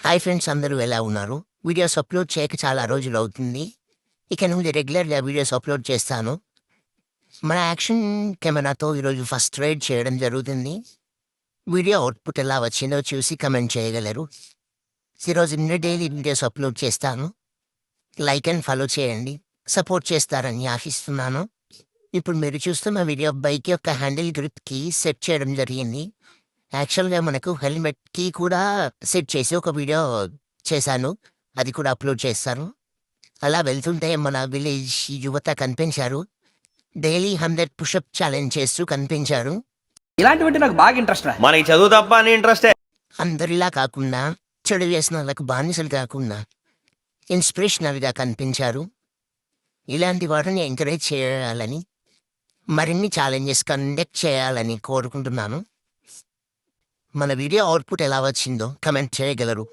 Hi friends, అందరూ ఎలా ఉన్నారు? వీడియోస్ అప్లోడ్ చేయక చాలా రోజులవుతుంది. ఇక నుండి రెగ్యులర్‌గా వీడియోస్ అప్లోడ్ చేస్తాను. మన యాక్షన్ కెమెరాతో ఈరోజు ఫస్ట్ రైడ్ చేయడం జరుగుతుంది. వీడియో అవుట్‌పుట్ ఎలా వచ్చిందో చూసి కామెంట్ చేయగలరు. ఈరోజు నుండి డైలీ వీడియోస్ అప్లోడ్ చేస్తాను. లైక్ అండ్ ఫాలో చేయండి. సపోర్ట్ చేస్తారని ఆశిస్తున్నాను. ఇప్పుడు మీరు చూస్తున్న వీడియో బైక్ యొక్క హ్యాండిల్ గ్రిప్‌కి సెట్ చేయడం జరిగింది. యాక్చువల్‌గా మనకు హెల్మెట్‌కి కూడా సెట్ చేసి ఒక వీడియో చేశాను. అది కూడా అప్లోడ్ చేస్తాను. అలా వెళ్తుంటే మన విలేజ్ యువత కనిపించారు. డైలీ 100 పుషప్ ఛాలెంజ్ చేస్తూ కనిపించారు. ఇలాంటివంటే నాకు బాగా ఇంట్రెస్ట్ రా. మనకి చదువు తప్ప అని ఇంట్రెస్టే. అందరిలా కాకుండా, చెడు వ్యసనాలకు బానిసలు కాకుండా ఇన్స్పిరేషనల్‌గా కనిపించారు. ఇలాంటి వారిని ఎంకరేజ్ చేయాలని, మరిన్ని ఛాలెంజెస్ కండక్ట్ చేయాలని కోరుకుంటున్నాను. మన వీడియో అవుట్‌పుట్ ఎలా వచ్చిందో కామెంట్ చేయగలరు.